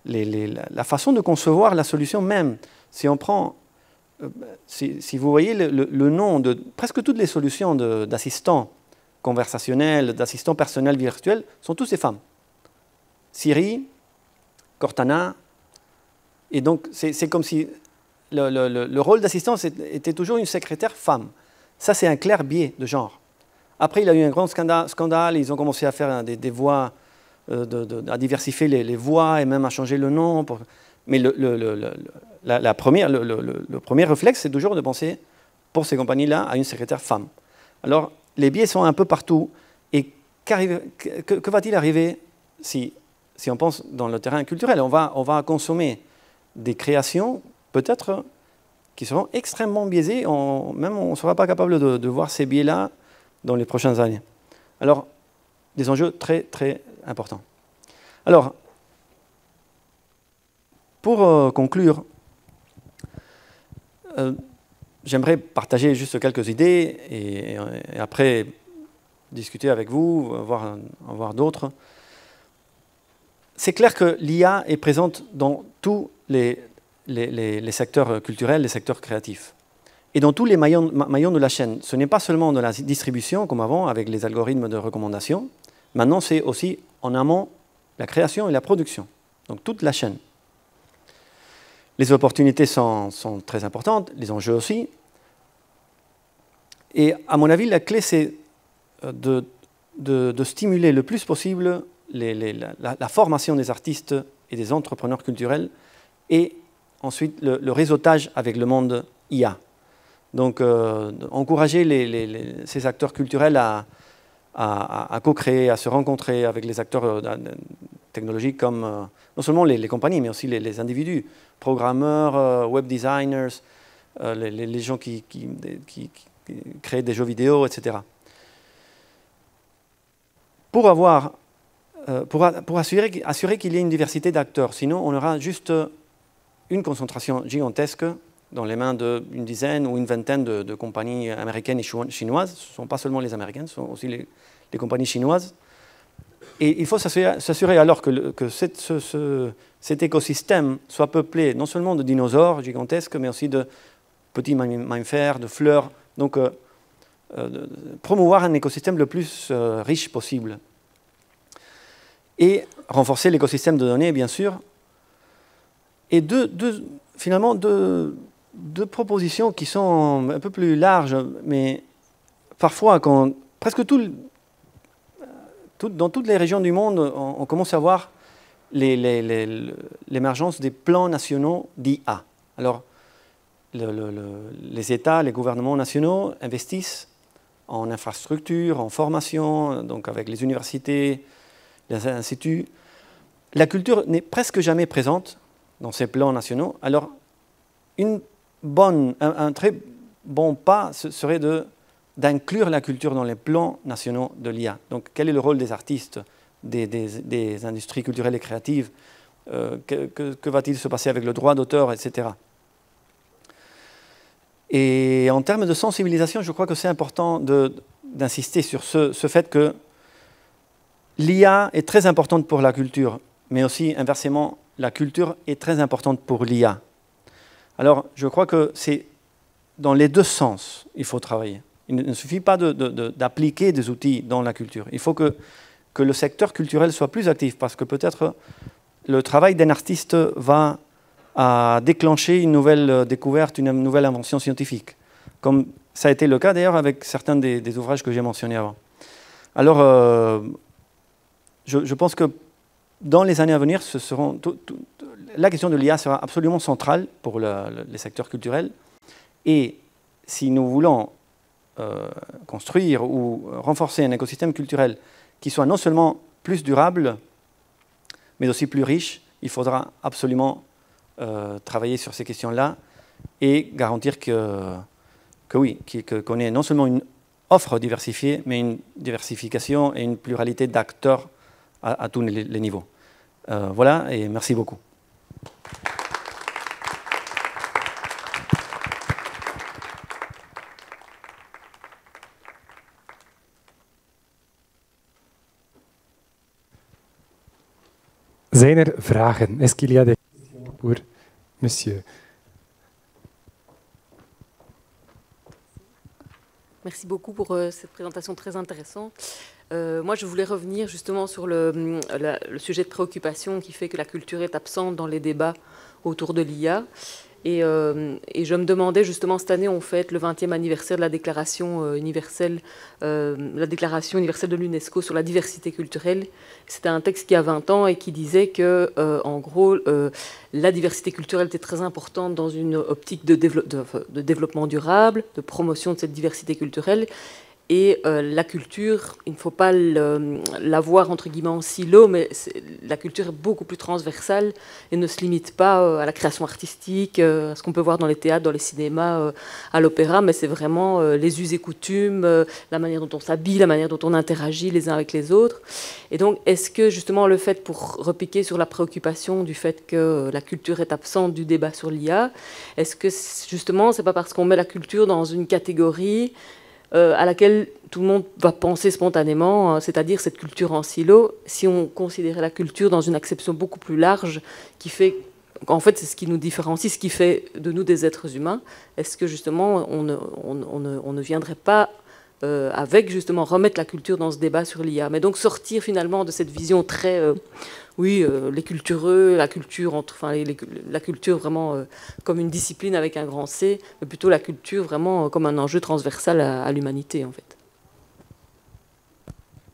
la façon de concevoir la solution même. Si on prend, si vous voyez le nom de presque toutes les solutions d'assistants conversationnels, d'assistants personnels virtuels, sont tous des femmes. Siri, Cortana. Et donc, c'est comme si le rôle d'assistant était toujours une secrétaire femme. Ça, c'est un clair biais de genre. Après, il y a eu un grand scandale, ils ont commencé à faire des voix, à diversifier les voix et même à changer le nom. Mais le premier réflexe, c'est toujours de penser, pour ces compagnies-là, à une secrétaire femme. Alors, les biais sont un peu partout. Et que va-t-il arriver si on pense dans le terrain culturel? On va consommer des créations, peut-être, qui seront extrêmement biaisées. Même on ne sera pas capable de voir ces biais-là dans les prochaines années. Alors, des enjeux très, très importants. Alors, pour conclure, j'aimerais partager juste quelques idées et après discuter avec vous, en voir d'autres. C'est clair que l'IA est présente dans tous les secteurs culturels, les secteurs créatifs. Et dans tous les maillons de la chaîne. Ce n'est pas seulement de la distribution, comme avant, avec les algorithmes de recommandation. Maintenant, c'est aussi en amont la création et la production. Donc toute la chaîne. Les opportunités sont très importantes, les enjeux aussi. Et à mon avis, la clé, c'est de stimuler le plus possible la formation des artistes et des entrepreneurs culturels et ensuite le réseautage avec le monde IA. Donc, encourager ces acteurs culturels à co-créer, à se rencontrer avec les acteurs technologiques comme non seulement les compagnies, mais aussi les individus, programmeurs, web designers, les gens qui créent des jeux vidéo, etc. Pour assurer qu'il y ait une diversité d'acteurs, sinon on aura juste une concentration gigantesque dans les mains d'une dizaine ou une vingtaine de compagnies américaines et chinoises. Ce ne sont pas seulement les américaines, ce sont aussi les compagnies chinoises. Et il faut s'assurer alors que cet écosystème soit peuplé non seulement de dinosaures gigantesques, mais aussi de petits mammifères, de fleurs. Donc, promouvoir un écosystème le plus riche possible. Et renforcer l'écosystème de données, bien sûr. Et finalement, deux propositions qui sont un peu plus larges, mais parfois, presque dans toutes les régions du monde, on commence à voir l'émergence des plans nationaux d'IA. Alors, les États, les gouvernements nationaux investissent en infrastructures, en formation, donc avec les universités, les instituts. La culture n'est presque jamais présente dans ces plans nationaux. Alors, un très bon pas serait d'inclure la culture dans les plans nationaux de l'IA. Donc, quel est le rôle des artistes, des industries culturelles et créatives? Que va-t-il se passer avec le droit d'auteur, etc. Et en termes de sensibilisation, je crois que c'est important d'insister sur ce fait que l'IA est très importante pour la culture, mais aussi inversement, la culture est très importante pour l'IA. Alors, je crois que c'est dans les deux sens qu'il faut travailler. Il ne suffit pas d'appliquer des outils dans la culture. Il faut que le secteur culturel soit plus actif, parce que peut-être le travail d'un artiste va déclencher une nouvelle découverte, une nouvelle invention scientifique, comme ça a été le cas d'ailleurs avec certains des ouvrages que j'ai mentionnés avant. Alors, je pense que dans les années à venir, la question de l'IA sera absolument centrale pour les secteurs culturels. Et si nous voulons construire ou renforcer un écosystème culturel qui soit non seulement plus durable, mais aussi plus riche, il faudra absolument travailler sur ces questions-là et garantir qu'on ait non seulement une offre diversifiée, mais une diversification et une pluralité d'acteurs à tous les niveaux. Voilà, et merci beaucoup. Zijn er vragen? Est-ce qu'il y a des questions pour monsieur? Merci beaucoup pour cette présentation très intéressante. Moi, je voulais revenir justement sur le sujet de préoccupation qui fait que la culture est absente dans les débats autour de l'IA. Et je me demandais justement, cette année, on fête le 20e anniversaire de la Déclaration universelle de l'UNESCO sur la diversité culturelle. C'était un texte qui a 20 ans et qui disait que, en gros, la diversité culturelle était très importante dans une optique de développement durable, de promotion de cette diversité culturelle. Et la culture, il ne faut pas la voir entre guillemets en silo, mais la culture est beaucoup plus transversale et ne se limite pas à la création artistique, à ce qu'on peut voir dans les théâtres, dans les cinémas, à l'opéra, mais c'est vraiment les us et coutumes, la manière dont on s'habille, la manière dont on interagit les uns avec les autres. Et donc, est-ce que justement le fait, pour repiquer sur la préoccupation du fait que la culture est absente du débat sur l'IA, est-ce que justement, c'est pas parce qu'on met la culture dans une catégorie à laquelle tout le monde va penser spontanément, c'est-à-dire cette culture en silo, si on considérait la culture dans une acception beaucoup plus large, qui fait, en fait, c'est ce qui nous différencie, ce qui fait de nous des êtres humains, est-ce que justement on ne viendrait pas avec justement remettre la culture dans ce débat sur l'IA, mais donc sortir finalement de cette vision très oui, les cultureux, la culture, enfin, la culture vraiment comme une discipline avec un grand C, mais plutôt la culture vraiment comme un enjeu transversal à l'humanité, en fait.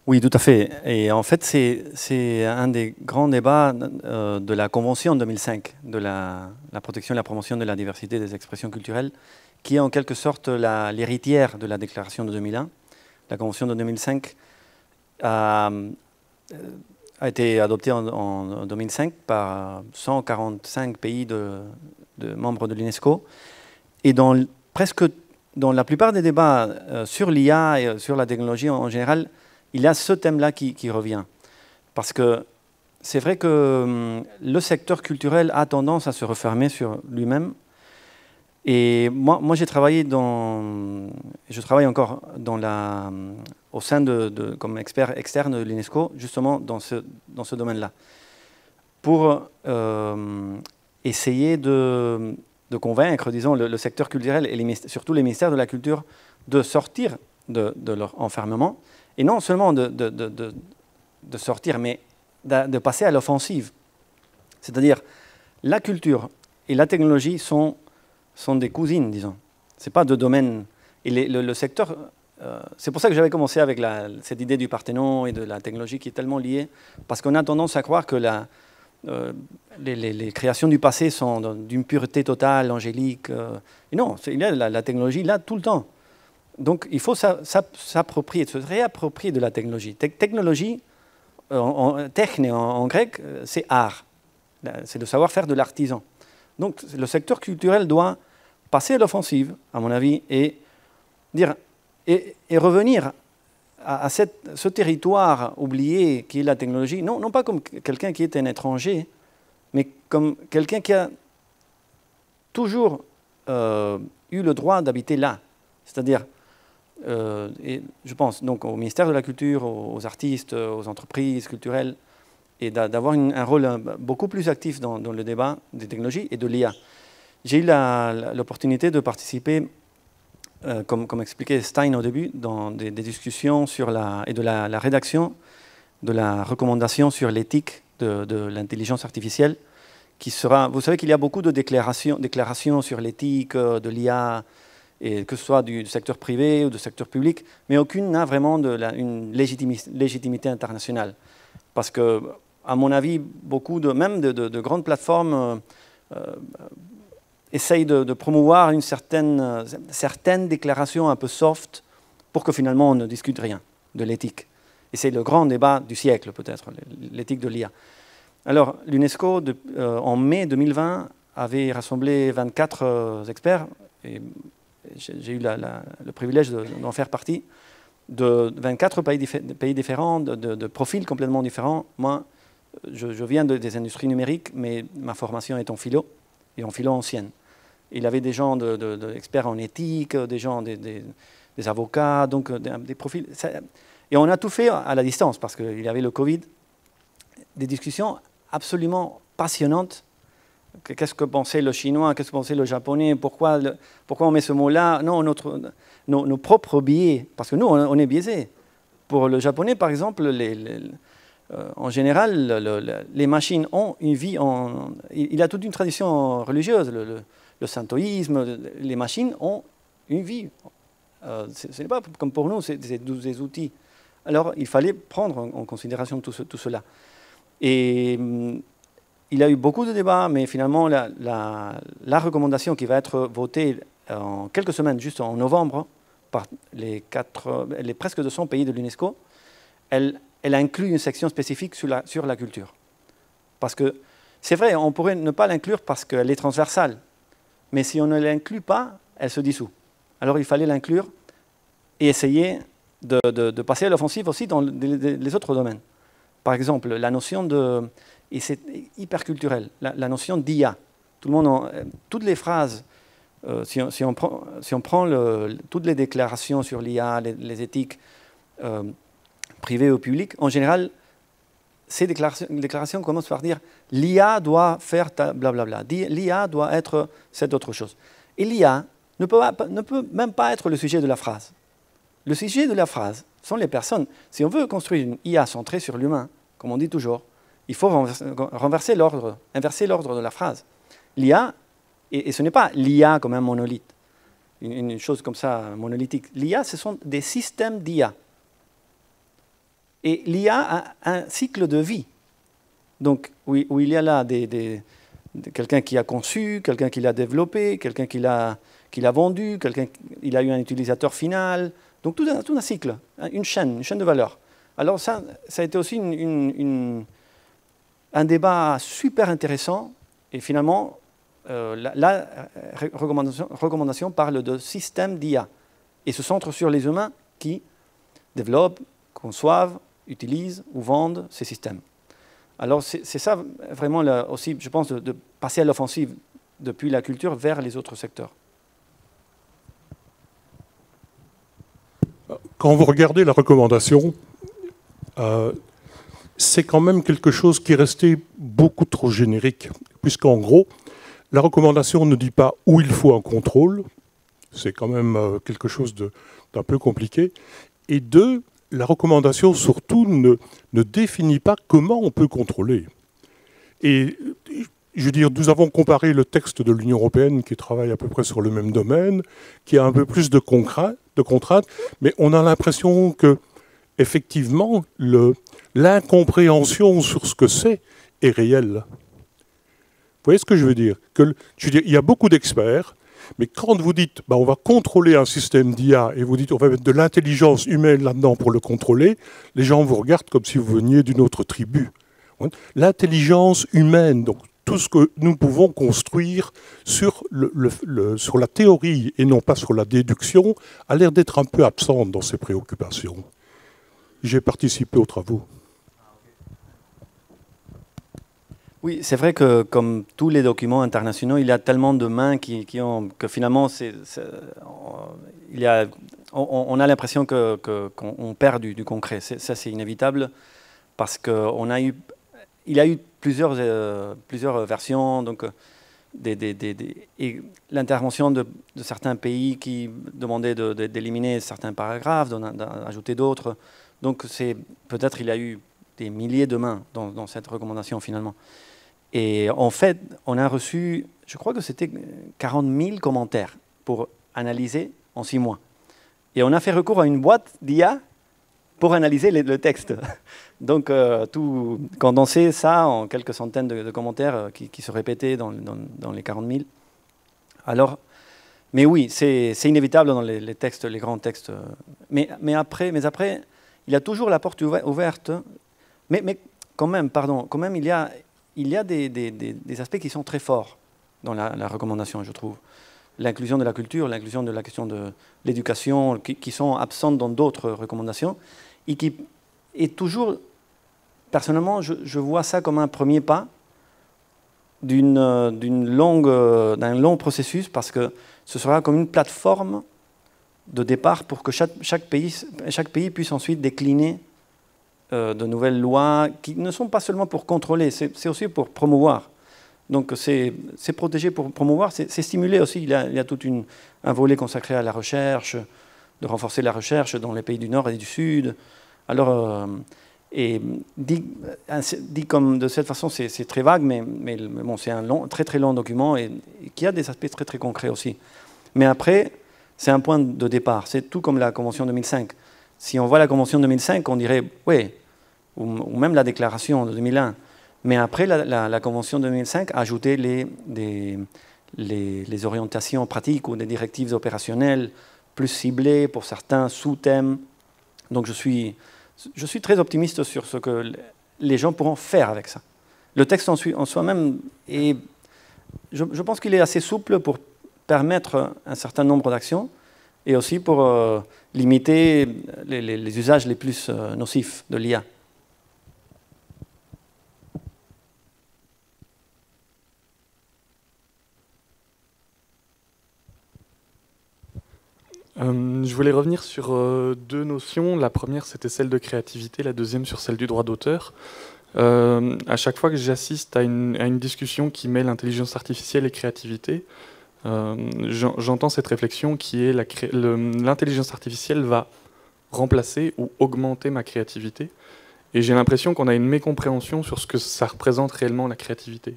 Oui, tout à fait. Et en fait, c'est un des grands débats de la Convention de 2005, de la protection et la promotion de la diversité des expressions culturelles, qui est en quelque sorte l'héritière de la Déclaration de 2001. La Convention de 2005 a été adoptée en 2005 par 145 pays de membres de l'UNESCO. Et presque dans la plupart des débats sur l'IA et sur la technologie en général, il y a ce thème-là qui revient. Parce que c'est vrai que le secteur culturel a tendance à se refermer sur lui-même. Et moi j'ai travaillé je travaille encore au sein comme expert externe de l'UNESCO, justement dans ce domaine-là, pour essayer de convaincre, disons, le secteur culturel et surtout les ministères de la Culture de sortir de leur enfermement, et non seulement de sortir, mais de passer à l'offensive. C'est-à-dire, la culture et la technologie sont des cousines, disons. Ce n'est pas de domaine. Et le secteur, c'est pour ça que j'avais commencé avec cette idée du Parthénon et de la technologie qui est tellement liée, parce qu'on a tendance à croire que les créations du passé sont d'une pureté totale, angélique. Et non, il y a la technologie là tout le temps. Donc il faut s'approprier, se réapproprier de la technologie. Technologie, techné en grec, c'est art. C'est le savoir-faire de l'artisan. Donc le secteur culturel doit passer à l'offensive, à mon avis, et revenir à ce territoire oublié qui est la technologie, non pas comme quelqu'un qui est un étranger, mais comme quelqu'un qui a toujours eu le droit d'habiter là. C'est-à-dire, et je pense donc au ministère de la Culture, aux artistes, aux entreprises culturelles, et d'avoir un rôle beaucoup plus actif dans le débat des technologies et de l'IA. J'ai eu l'opportunité de participer, comme expliquait Stein au début, dans des discussions sur de la rédaction de la recommandation sur l'éthique de l'intelligence artificielle, qui sera, vous savez qu'il y a beaucoup de déclarations sur l'éthique de l'IA, et que ce soit du secteur privé ou du secteur public, mais aucune n'a vraiment une légitimité internationale. Parce que, à mon avis, beaucoup même de grandes plateformes essayent de promouvoir certaines déclarations un peu soft pour que finalement on ne discute rien de l'éthique. Et c'est le grand débat du siècle, peut-être, l'éthique de l'IA. Alors, l'UNESCO, en mai 2020, avait rassemblé 24 experts, et j'ai eu le privilège d'en faire partie, de 24 pays différents, de profils complètement différents. Moi, je viens des industries numériques, mais ma formation est en philo, et en philo ancienne. Il avait des gens experts en éthique, des gens, des avocats, donc des profils. Et on a tout fait à la distance, parce qu'il y avait le Covid. Des discussions absolument passionnantes. Qu'est-ce que pensait le chinois, qu'est-ce que pensait le japonais, pourquoi on met ce mot-là? Non, nos propres biais, parce que nous, on est biaisés. Pour le japonais, par exemple, en général, les machines ont une vie, il y a toute une tradition religieuse, le shintoïsme, les machines ont une vie. Ce n'est pas comme pour nous, c'est des outils. Alors, il fallait prendre en considération tout cela. Et il y a eu beaucoup de débats, mais finalement, la recommandation qui va être votée en quelques semaines, juste en novembre, par les presque 200 pays de l'UNESCO, elle inclut une section spécifique sur la culture. Parce que, c'est vrai, on pourrait ne pas l'inclure parce qu'elle est transversale, mais si on ne l'inclut pas, elle se dissout. Alors il fallait l'inclure et essayer de passer à l'offensive aussi dans les autres domaines. Par exemple, la notion et c'est hyper culturel, la notion d'IA. Toutes les phrases, si on prend toutes les déclarations sur l'IA, les éthiques privées ou publiques, en général, ces déclarations commencent par dire l'IA doit faire blablabla, l'IA doit être cette autre chose. Et l'IA ne peut même pas être le sujet de la phrase. Le sujet de la phrase sont les personnes. Si on veut construire une IA centrée sur l'humain, comme on dit toujours, il faut renverser l'ordre, inverser l'ordre de la phrase. L'IA, et ce n'est pas l'IA comme un monolithe, une chose comme ça, monolithique. L'IA, ce sont des systèmes d'IA. Et l'IA a un cycle de vie. Donc, où il y a là quelqu'un qui a conçu, quelqu'un qui l'a développé, quelqu'un qui l'a vendu, quelqu'un qui a eu un utilisateur final. Donc, tout un cycle, une chaîne de valeur. Alors, ça a été aussi un débat super intéressant. Et finalement, la recommandation parle de système d'IA et se centre sur les humains qui développent, conçoivent, utilisent ou vendent ces systèmes. Alors c'est ça vraiment aussi, je pense, de passer à l'offensive depuis la culture vers les autres secteurs. Quand vous regardez la recommandation, c'est quand même quelque chose qui est resté beaucoup trop générique, puisqu'en gros, la recommandation ne dit pas où il faut un contrôle, c'est quand même quelque chose d'un peu compliqué, et deux, la recommandation surtout ne définit pas comment on peut contrôler. Et je veux dire, nous avons comparé le texte de l'Union européenne qui travaille à peu près sur le même domaine, qui a un peu plus de contraintes, mais on a l'impression que effectivement l'incompréhension sur ce que c'est est réelle. Vous voyez ce que je veux dire? Il y a beaucoup d'experts, mais quand vous dites on va contrôler un système d'IA et vous dites on va mettre de l'intelligence humaine là-dedans pour le contrôler, les gens vous regardent comme si vous veniez d'une autre tribu. L'intelligence humaine, donc tout ce que nous pouvons construire sur la théorie et non pas sur la déduction, a l'air d'être un peu absente dans ces préoccupations. J'ai participé aux travaux. Oui, c'est vrai que comme tous les documents internationaux, il y a tellement de mains que finalement, on a l'impression qu'on perd du concret. Ça, c'est inévitable parce qu'il y a eu plusieurs versions. Donc, et l'intervention de certains pays qui demandaient d'éliminer certains paragraphes, d'ajouter d'autres. Donc, peut-être il y a eu des milliers de mains dans cette recommandation finalement. Et en fait, on a reçu, je crois que c'était 40 000 commentaires pour analyser en 6 mois. Et on a fait recours à une boîte d'IA pour analyser le texte. Donc, tout condenser ça en quelques centaines de commentaires qui se répétaient dans les 40 000. Alors, mais oui, c'est inévitable dans les textes, les grands textes. Mais après, il y a toujours la porte ouverte. Mais quand même, il y a des aspects qui sont très forts dans la recommandation, je trouve. L'inclusion de la culture, l'inclusion de la question de l'éducation, qui sont absentes dans d'autres recommandations, et qui est toujours, personnellement, je vois ça comme un premier pas d'un long processus, parce que ce sera comme une plateforme de départ pour que chaque pays puisse ensuite décliner de nouvelles lois qui ne sont pas seulement pour contrôler, c'est aussi pour promouvoir. Donc c'est protéger pour promouvoir, c'est stimuler aussi. Il y a tout un volet consacré à la recherche, de renforcer la recherche dans les pays du Nord et du Sud. Alors, dit comme de cette façon, c'est très vague, mais bon, c'est un très très long document et qui a des aspects très très concrets aussi. Mais après, c'est un point de départ. C'est tout comme la Convention 2005. Si on voit la Convention 2005, on dirait, oui, ou même la Déclaration de 2001. Mais après, la Convention 2005 a ajouté les orientations pratiques ou des directives opérationnelles plus ciblées pour certains sous-thèmes. Donc je suis très optimiste sur ce que les gens pourront faire avec ça. Le texte en soi-même, je pense qu'il est assez souple pour permettre un certain nombre d'actions et aussi pour limiter les usages les plus nocifs de l'IA. Je voulais revenir sur deux notions. La première, c'était celle de créativité, la deuxième sur celle du droit d'auteur. À chaque fois que j'assiste à une discussion qui mêle intelligence artificielle et créativité, j'entends cette réflexion qui est l'intelligence artificielle va remplacer ou augmenter ma créativité. Et j'ai l'impression qu'on a une mécompréhension sur ce que ça représente réellement la créativité.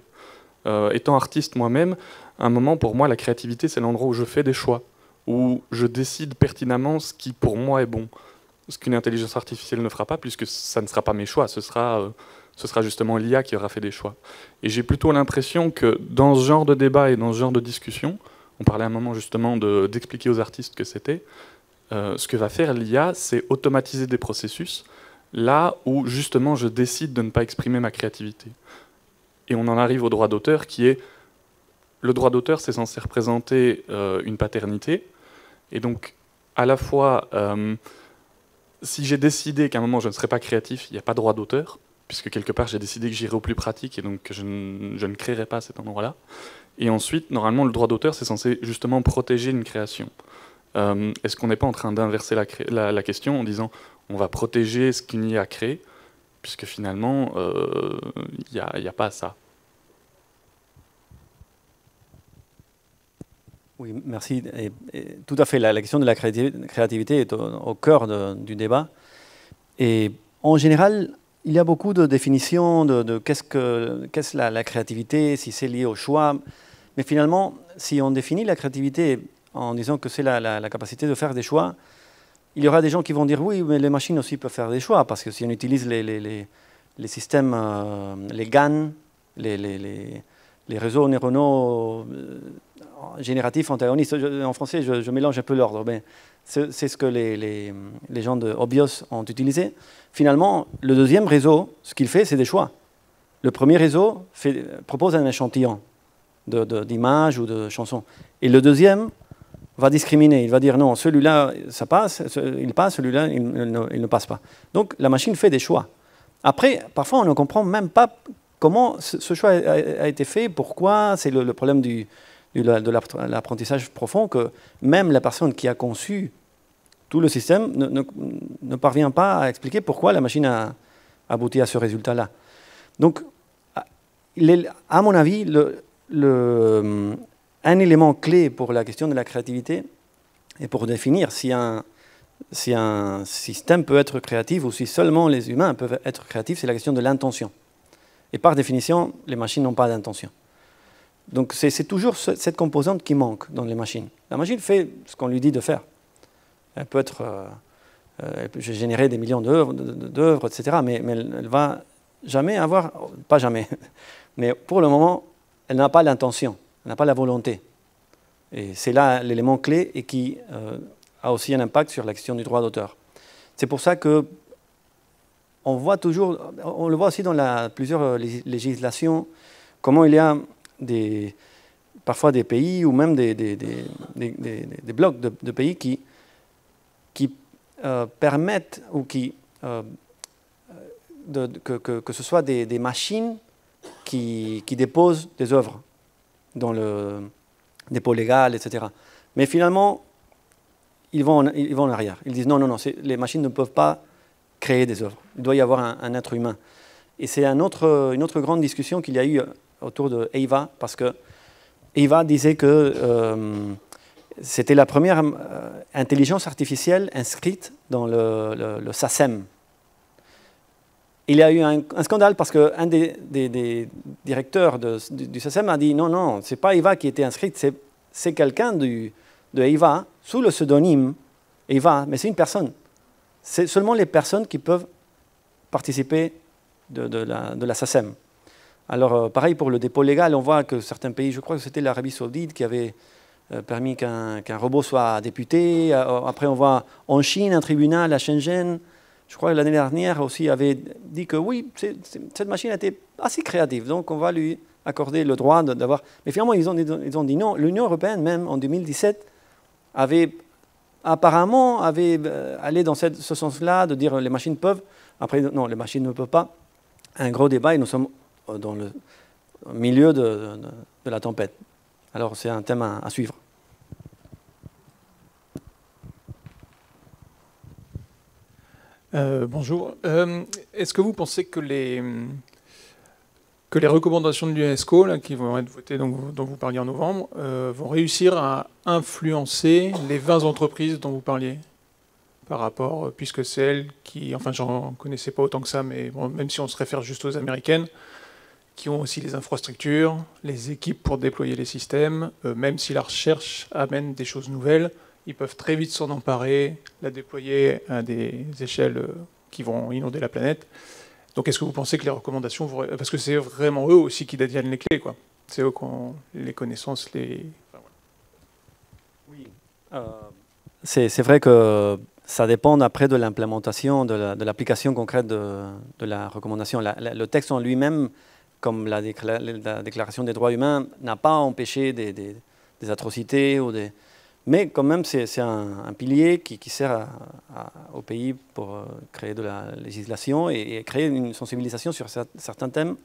Étant artiste moi-même, à un moment, pour moi, la créativité, c'est l'endroit où je fais des choix, où je décide pertinemment ce qui, pour moi, est bon. Ce qu'une intelligence artificielle ne fera pas, puisque ça ne sera pas mes choix, ce sera justement l'IA qui aura fait des choix. Et j'ai plutôt l'impression que dans ce genre de débat et dans ce genre de discussion, on parlait à un moment justement d'expliquer aux artistes que c'était, ce que va faire l'IA, c'est automatiser des processus, là où justement je décide de ne pas exprimer ma créativité. Et on en arrive au droit d'auteur qui est... Le droit d'auteur, c'est censé représenter une paternité. Et donc, à la fois, si j'ai décidé qu'à un moment je ne serais pas créatif, il n'y a pas de droit d'auteur, puisque quelque part j'ai décidé que j'irais au plus pratique et donc que je ne créerai pas à cet endroit-là. Et ensuite, normalement, le droit d'auteur, c'est censé justement protéger une création. Est-ce qu'on n'est pas en train d'inverser la question en disant on va protéger ce qu'une IA a créé, puisque finalement, il n'y a pas ça. Oui, merci. Et tout à fait, la question de la créativité est au cœur du débat. Et en général, il y a beaucoup de définitions de qu'est-ce la créativité, si c'est lié au choix. Mais finalement, si on définit la créativité en disant que c'est la capacité de faire des choix, il y aura des gens qui vont dire oui, mais les machines aussi peuvent faire des choix, parce que si on utilise les systèmes, les GAN, les réseaux neuronaux génératifs antagonistes, en français je mélange un peu l'ordre, mais c'est ce que les gens de Obios ont utilisé. Finalement, le deuxième réseau, ce qu'il fait, c'est des choix. Le premier réseau propose un échantillon d'images ou de chansons. Et le deuxième va discriminer, il va dire non, celui-là, ça passe, il passe, celui-là, il ne passe pas. Donc la machine fait des choix. Après, parfois, on ne comprend même pas comment ce choix a été fait, pourquoi, c'est le problème de l'apprentissage profond, que même la personne qui a conçu tout le système ne parvient pas à expliquer pourquoi la machine a abouti à ce résultat-là. Donc, à mon avis, un élément clé pour la question de la créativité et pour définir si un système peut être créatif ou si seulement les humains peuvent être créatifs, c'est la question de l'intention. Et par définition, les machines n'ont pas d'intention. Donc c'est toujours cette composante qui manque dans les machines. La machine fait ce qu'on lui dit de faire. Elle peut générer des millions d'œuvres, etc. Mais elle va jamais avoir, pas jamais, mais pour le moment, elle n'a pas l'intention, elle n'a pas la volonté. Et c'est là l'élément clé et qui a aussi un impact sur la question du droit d'auteur. C'est pour ça que on voit toujours, on le voit aussi dans plusieurs législations, comment il y a parfois des pays ou même des blocs de pays qui permettent ou que ce soit des machines qui déposent des œuvres dans le dépôt légal, etc. Mais finalement, ils vont en arrière. Ils disent non, les machines ne peuvent pas créer des œuvres. Il doit y avoir un être humain. Et c'est une autre grande discussion qu'il y a eu autour de EIVA, parce que EIVA disait que c'était la première intelligence artificielle inscrite dans le SACEM. Il y a eu un scandale parce qu'un des directeurs du SACEM a dit non, ce n'est pas EIVA qui était inscrite, c'est quelqu'un de EIVA, sous le pseudonyme EIVA, mais c'est une personne. C'est seulement les personnes qui peuvent participer de la SACEM. Alors, pareil pour le dépôt légal, on voit que certains pays, je crois que c'était l'Arabie Saoudite qui avait permis qu'un robot soit député. Après, on voit en Chine un tribunal à Shenzhen, je crois que l'année dernière aussi, avait dit que oui, cette machine était assez créative, donc on va lui accorder le droit d'avoir... Mais finalement, ils ont dit non. L'Union européenne, même en 2017, avait allé dans ce sens-là, de dire les machines peuvent. Après, non, les machines ne peuvent pas. Un gros débat et nous sommes dans le milieu de la tempête. Alors, c'est un thème à suivre. Bonjour. Est-ce que vous pensez que les recommandations de l'UNESCO, qui vont être votées, dont vous parliez en novembre, vont réussir à influencer les 20 entreprises dont vous parliez? par rapport, puisque c'est elles qui, enfin j'en connaissais pas autant que ça, mais bon, même si on se réfère juste aux américaines, qui ont aussi les infrastructures, les équipes pour déployer les systèmes, même si la recherche amène des choses nouvelles, ils peuvent très vite s'en emparer, la déployer à des échelles qui vont inonder la planète. Donc est-ce que vous pensez que les recommandations, parce que c'est vraiment eux aussi qui détiennent les clés, quoi. C'est eux qui ont les connaissances, les... Enfin, voilà. Oui. C'est vrai que ça dépend après de l'implémentation, de l'application concrète de la recommandation. Le texte en lui-même, comme la Déclaration des droits humains, n'a pas empêché des atrocités ou des... Mais quand même, c'est un pilier qui sert au pays pour créer de la législation et créer une sensibilisation sur certains thèmes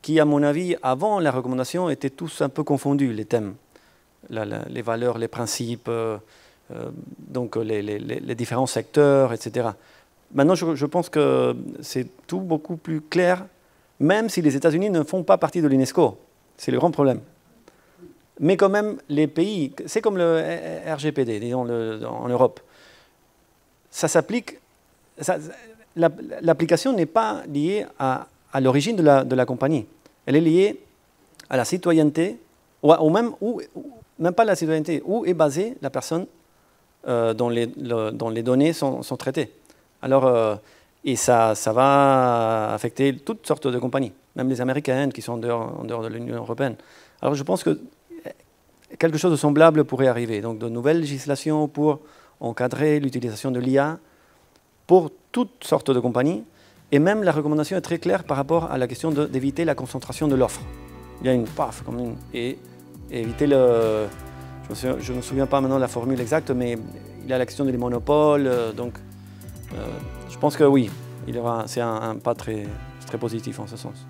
qui, à mon avis, avant la recommandation, étaient tous un peu confondus, les thèmes. Les valeurs, les principes, donc les différents secteurs, etc. Maintenant, je pense que c'est tout beaucoup plus clair, même si les États-Unis ne font pas partie de l'UNESCO. C'est le grand problème. Mais quand même, les pays, c'est comme le RGPD, disons, en Europe. Ça s'applique, l'application n'est pas liée à l'origine de la compagnie. Elle est liée à la citoyenneté, ou même pas la citoyenneté, où est basée la personne dont les données sont traitées. Alors, et ça va affecter toutes sortes de compagnies, même les américaines qui sont en dehors de l'Union européenne. Alors je pense que quelque chose de semblable pourrait arriver. Donc de nouvelles législations pour encadrer l'utilisation de l'IA pour toutes sortes de compagnies. Et même la recommandation est très claire par rapport à la question d'éviter la concentration de l'offre. Il y a une paf, et éviter le... Je ne me souviens pas maintenant de la formule exacte, mais il y a la question des monopoles. Donc je pense que oui, c'est un pas très positif en ce sens.